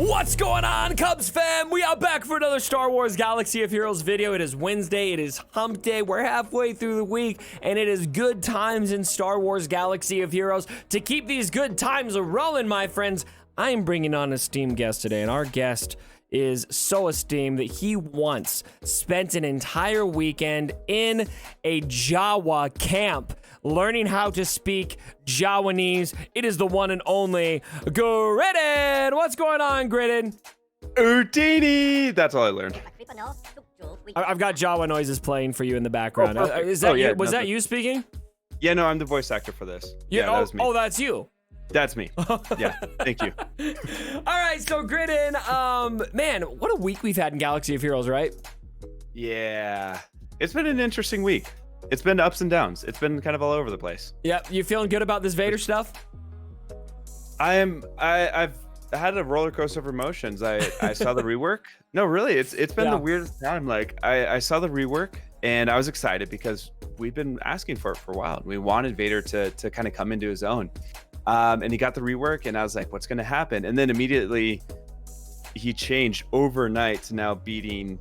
What's going on, Cubs fam? We are back for another Star Wars Galaxy of Heroes video. It is Wednesday, it is hump day, we're halfway through the week, and it is good times in Star Wars Galaxy of Heroes. To keep these good times a-rolling, my friends, I am bringing on an esteemed guest today, and our guest is so esteemed that he once spent an entire weekend in a Jawa camp learning how to speak Jawanese. It is the one and only Gridden. What's going on, Gridden? Utini! That's all I learned. I've got Jawa noises playing for you in the background. Was that you speaking? Yeah, no, I'm the voice actor for this. Yeah, that was me. Oh, that's you. That's me. Yeah, thank you. All right, so Gridden, man, what a week we've had in Galaxy of Heroes, right? Yeah, it's been an interesting week. It's been ups and downs. It's been kind of all over the place. Yep, you feeling good about this Vader stuff? I've had a roller coaster of emotions. I saw the rework. No, really, it's been the weirdest time. Like I saw the rework and I was excited because we've been asking for it for a while. We wanted Vader to kind of come into his own. And he got the rework and I was like, what's going to happen? And then immediately he changed overnight to now beating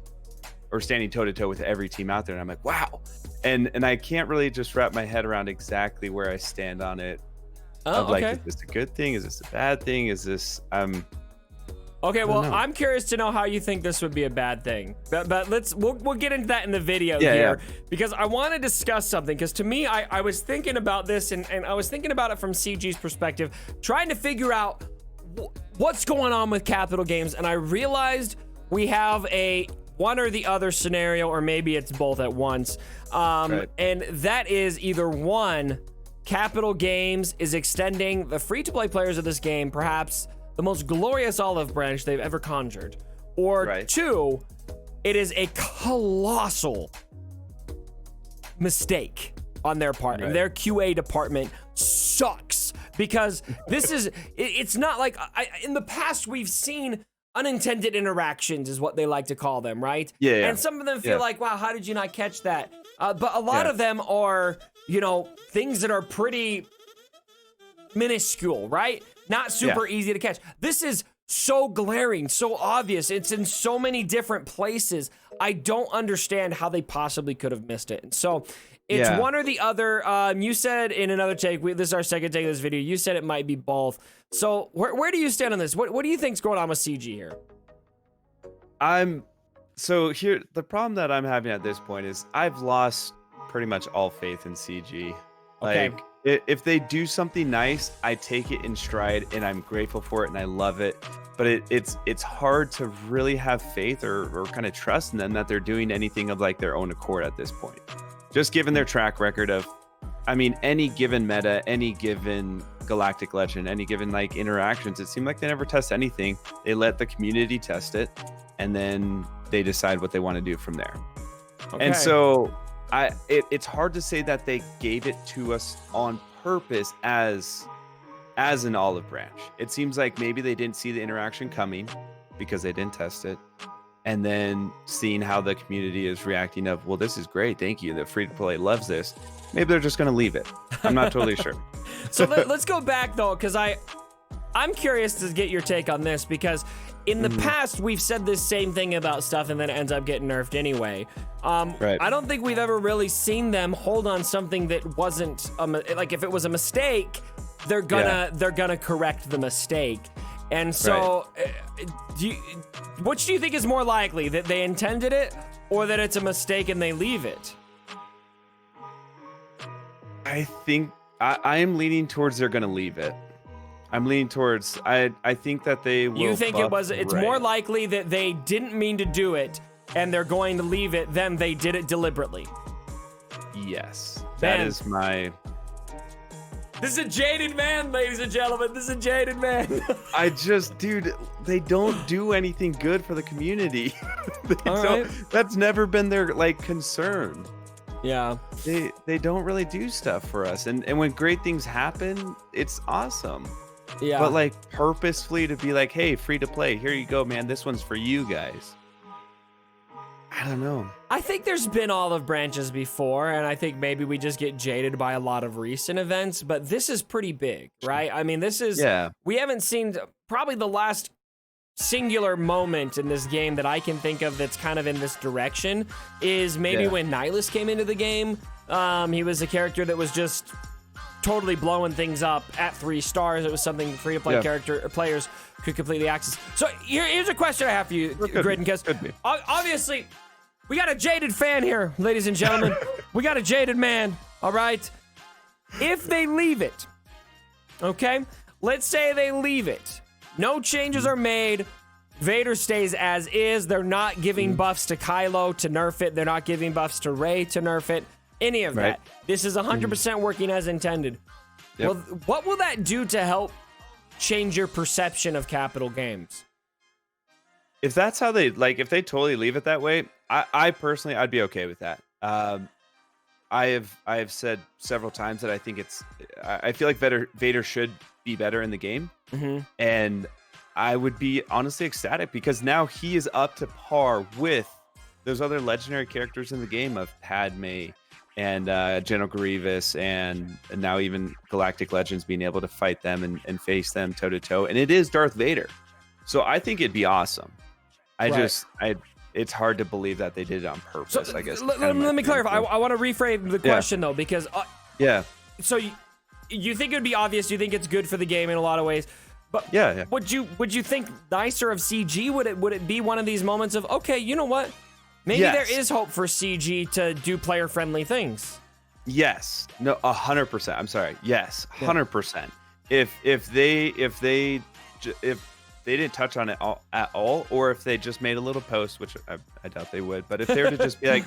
or standing toe to toe with every team out there. And I'm like, wow. And I can't really just wrap my head around exactly where I stand on it. Like, is this a good thing? Is this a bad thing? Is this, okay, well, I'm curious to know how you think this would be a bad thing. But we'll get into that in the video here. Because I want to discuss something. Because to me, I was thinking about this and I was thinking about it from CG's perspective, trying to figure out what's going on with Capital Games. And I realized we have a one or the other scenario, or maybe it's both at once. And that is either one, Capital Games is extending the free-to-play players of this game, perhaps the most glorious olive branch they've ever conjured. Or two, it is a colossal mistake on their part. And their QA department sucks. Because this is, it's not like, in the past we've seen unintended interactions is what they like to call them, right? Yeah. And some of them feel like, wow, how did you not catch that? But a lot of them are, you know, things that are pretty minuscule, right? Not super easy to catch. This is so glaring, so obvious. It's in so many different places. I don't understand how they possibly could have missed it. And so it's one or the other. You said in another take, this is our second take of this video, you said it might be both. So where do you stand on this? What do you think's going on with CG here? So here, the problem that I'm having at this point is I've lost pretty much all faith in CG. Like, if they do something nice, I take it in stride and I'm grateful for it and I love it. But it's hard to really have faith or kind of trust in them that they're doing anything of like their own accord at this point. Just given their track record of, I mean, any given meta, any given Galactic Legend, any given like interactions, it seemed like they never test anything. They let the community test it and then they decide what they want to do from there. And so it's hard to say that they gave it to us on purpose as an olive branch. It seems like maybe they didn't see the interaction coming because they didn't test it. And then seeing how the community is reacting of, well, this is great, thank you, the free-to-play loves this. Maybe they're just going to leave it. I'm not totally sure. So let's go back, though, because I'm curious to get your take on this, because in the past, we've said this same thing about stuff, and then it ends up getting nerfed anyway. I don't think we've ever really seen them hold on something that wasn't, like, if it was a mistake, they're gonna correct the mistake. And so, which do you think is more likely, that they intended it or that it's a mistake and they leave it? I think I am leaning towards they're going to leave it. I'm leaning towards, I think that they will. You think it's more likely that they didn't mean to do it and they're going to leave it than they did it deliberately? Yes. That is my... This is a jaded man, ladies and gentlemen. This is a jaded man. Dude, they don't do anything good for the community. Right. That's never been their like concern. Yeah. They don't really do stuff for us. And when great things happen, it's awesome. Yeah. But like purposefully to be like, hey, free to play, here you go, man. This one's for you guys. I don't know. I think there's been olive branches before, and I think maybe we just get jaded by a lot of recent events, but this is pretty big, right? I mean, this is, we haven't seen, probably the last singular moment in this game that I can think of that's kind of in this direction is maybe when Nihilus came into the game. He was a character that was just totally blowing things up at 3 stars. It was something free-to-play players could completely access. So here's a question I have for you, Gridden, because obviously we got a jaded fan here, ladies and gentlemen. We got a jaded man, all right? If they leave it, okay? Let's say they leave it. No changes are made. Vader stays as is. They're not giving buffs to Kylo to nerf it. They're not giving buffs to Rey to nerf it. Any of that. This is 100% working as intended. Well, what will that do to help change your perception of Capital Games? If that's how they, like, if they totally leave it that way, I personally, I'd be okay with that. I have said several times that I think I feel like Vader should be better in the game. And I would be honestly ecstatic because now he is up to par with those other legendary characters in the game of Padme and General Grievous and now even Galactic Legends being able to fight them and face them toe to toe. And it is Darth Vader. So I think it'd be awesome. It's hard to believe that they did it on purpose, I guess. Let me clarify. I want to reframe the question, though, because... So you think it would be obvious, you think it's good for the game in a lot of ways, but would you think nicer of CG? Would it be one of these moments of, okay, you know what? Maybe there is hope for CG to do player-friendly things. Yes. No, 100%. I'm sorry. Yes, 100%. If they didn't touch on it at all, or if they just made a little post, which I doubt they would, but if they were to just be like,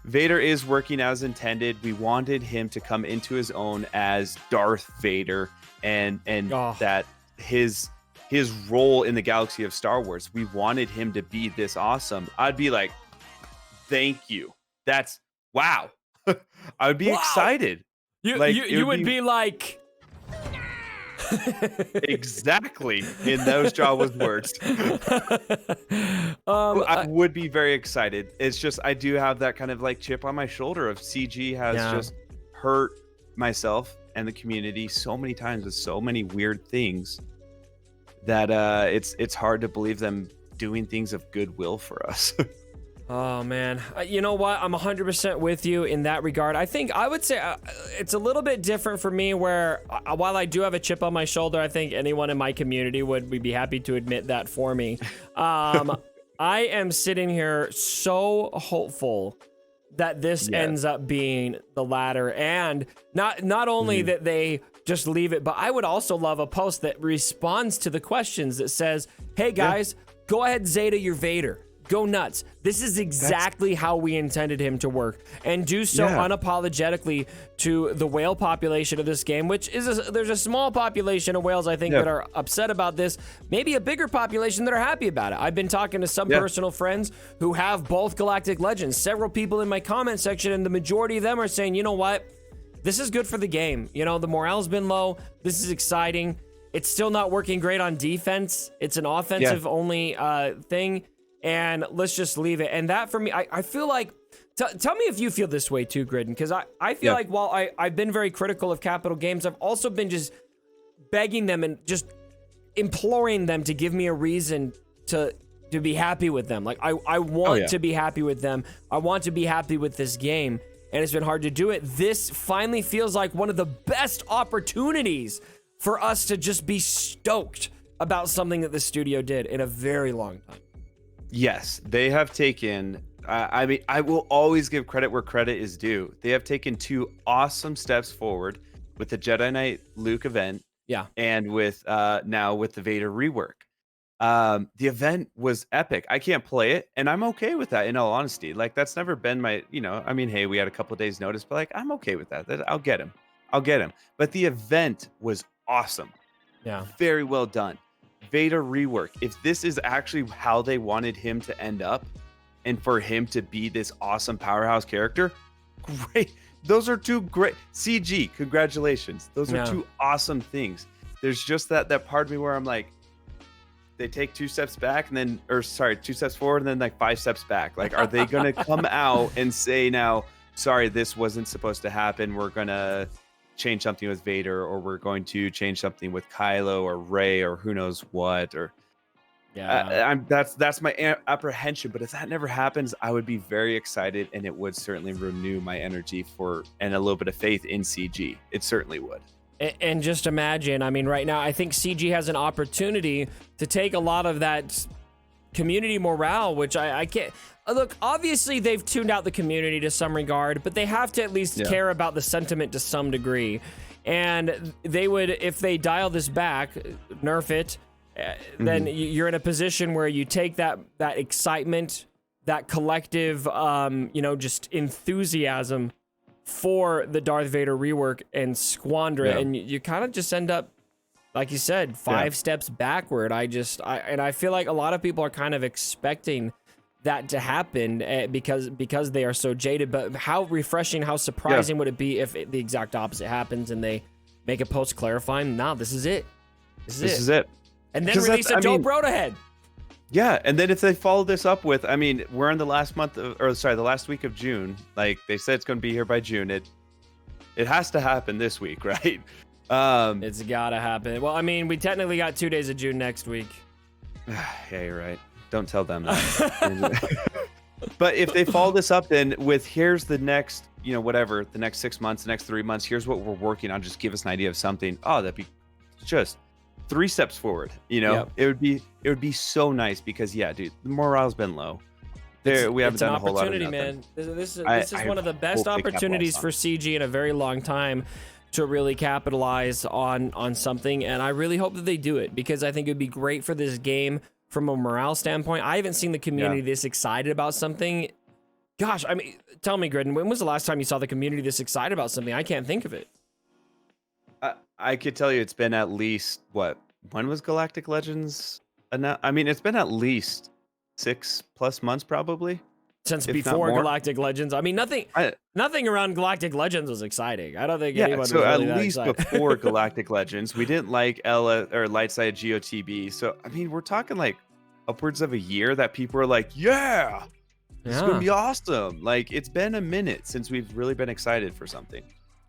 Vader is working as intended. We wanted him to come into his own as Darth Vader, and that his role in the galaxy of Star Wars, we wanted him to be this awesome. I'd be like, thank you. That's wow. I would be excited. You would be like, exactly in those Jawa's words. I would be very excited. It's just I do have that kind of like chip on my shoulder of CG has just hurt myself and the community so many times with so many weird things that it's hard to believe them doing things of goodwill for us. Oh, man. You know what? I'm 100% with you in that regard. I would say it's a little bit different for me where while I do have a chip on my shoulder, I think anyone in my community would be happy to admit that for me. I am sitting here so hopeful that this ends up being the latter. And not only that they just leave it, but I would also love a post that responds to the questions that says, hey, guys, go ahead, Zeta, you're Vader. Go nuts. This is exactly how we intended him to work, and do so unapologetically to the whale population of this game, which is there's a small population of whales, I think, that are upset about this. Maybe a bigger population that are happy about it. I've been talking to some personal friends who have both Galactic Legends, several people in my comment section, and the majority of them are saying, you know what? This is good for the game. You know, the morale's been low. This is exciting. It's still not working great on defense. It's an offensive only thing. And let's just leave it. And that for me, I feel like, tell me if you feel this way too, Gridden, because I feel like while I've been very critical of Capital Games, I've also been just begging them and just imploring them to give me a reason to be happy with them. Like, I want to be happy with them. I want to be happy with this game. And it's been hard to do it. This finally feels like one of the best opportunities for us to just be stoked about something that the studio did in a very long time. Yes, they have taken, I mean, I will always give credit where credit is due. They have taken 2 awesome steps forward with the Jedi Knight Luke event. And with now with the Vader rework. The event was epic. I can't play it, and I'm okay with that, in all honesty. Like, that's never been my, I mean, hey, we had a couple days notice, but like, I'm okay with that. I'll get him. But the event was awesome. Very well done. Vader rework. If this is actually how they wanted him to end up and for him to be this awesome powerhouse character, great. Those are 2 great CG. Congratulations. Those are 2 awesome things. There's just that part of me where I'm like, they take 2 steps back and then, 2 steps forward and then like 5 steps back. Like, are they going to come out and say now, sorry, this wasn't supposed to happen. We're going to change something with Vader, or we're going to change something with Kylo or Rey or who knows what, or Yeah. That's my apprehension. But if that never happens, I would be very excited, and it would certainly renew my energy and a little bit of faith in CG. It certainly would. And just imagine, I mean, right now, I think CG has an opportunity to take a lot of that community morale, which I can't. Look, obviously, they've tuned out the community to some regard, but they have to at least care about the sentiment to some degree. And they would, if they dial this back, nerf it, then you're in a position where you take that excitement, that collective, just enthusiasm for the Darth Vader rework and squander it, and you kind of just end up, like you said, 5 steps backward. I feel like a lot of people are kind of expecting that to happen because they are so jaded. But how refreshing, how surprising would it be if the exact opposite happens and they make a post clarifying, nah, this is it. This is it. And then release a dope road ahead. Yeah, and then if they follow this up with, I mean, we're in the last the last week of June. Like they said, it's going to be here by June. It has to happen this week, right? It's gotta happen. Well, I mean, we technically got 2 days of June next week. Yeah, you're right. Don't tell them that. But if they follow this up, then with here's the next, the next 6 months, the next 3 months, here's what we're working on. Just give us an idea of something. Oh, that'd be just 3 steps forward. It would be so nice because dude, the morale's been low. We haven't done a whole lot of nothing. Man. This is one of the best opportunities for CG in a very long time to really capitalize on something, and I really hope that they do it because I think it would be great for this game from a morale standpoint. I haven't seen the community this excited about something. Gosh, I mean, tell me, Gridden, when was the last time you saw the community this excited about something? I can't think of it. I could tell you it's been at least, when was Galactic Legends announced? I mean, it's been at least 6+ months probably. Since before Galactic Legends. I mean, nothing around Galactic Legends was exciting. I don't think anyone was really at least before Galactic Legends, we didn't like Light Side GOTB. So, I mean, we're talking like upwards of a year that people are like, it's going to be awesome. Like, it's been a minute since we've really been excited for something.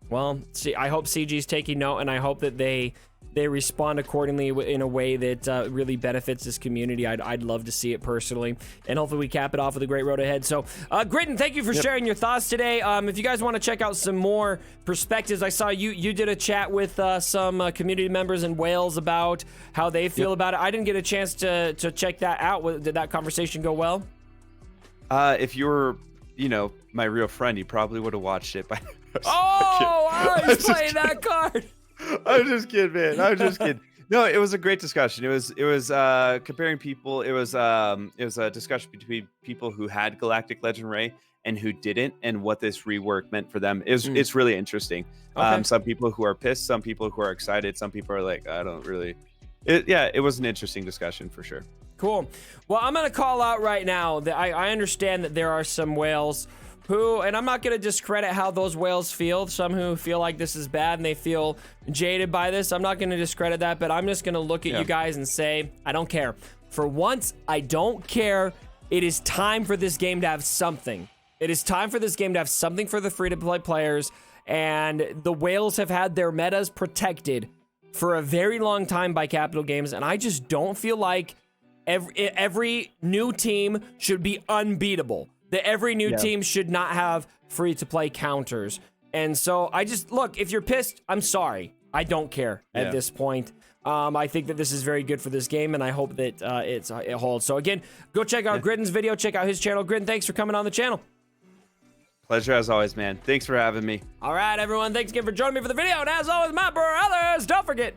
Well, see, I hope CG's taking note, and I hope that they respond accordingly in a way that really benefits this community. I'd love to see it personally, and hopefully we cap it off with a great road ahead. So, Gridden, thank you for sharing your thoughts today. If you guys want to check out some more perspectives, I saw you did a chat with some community members in Wales about how they feel about it. I didn't get a chance to check that out. Did that conversation go well? If you were, my real friend, you probably would have watched it. He's playing that card. I'm just kidding, man. I'm just kidding. No, it was a great discussion. It was comparing people. It was a discussion between people who had Galactic Legend Ray and who didn't, and what this rework meant for them. It's really interesting. Okay. Some people who are pissed, some people who are excited, some people are like, I don't really. It was an interesting discussion for sure. Cool. Well, I'm gonna call out right now that I understand that there are some whales who, and I'm not going to discredit how those whales feel, some who feel like this is bad and they feel jaded by this. I'm not going to discredit that, but I'm just going to look at you guys and say, I don't care. For once, I don't care. It is time for this game to have something. It is time for this game to have something for the free-to-play players, and the whales have had their metas protected for a very long time by Capital Games, and I just don't feel like every new team should be unbeatable. That every new team should not have free-to-play counters. And so look, if you're pissed, I'm sorry. I don't care at this point. I think that this is very good for this game, and I hope that it holds. So again, go check out Gridden's video. Check out his channel. Gridden, thanks for coming on the channel. Pleasure as always, man. Thanks for having me. All right, everyone. Thanks again for joining me for the video. And as always, my brothers, don't forget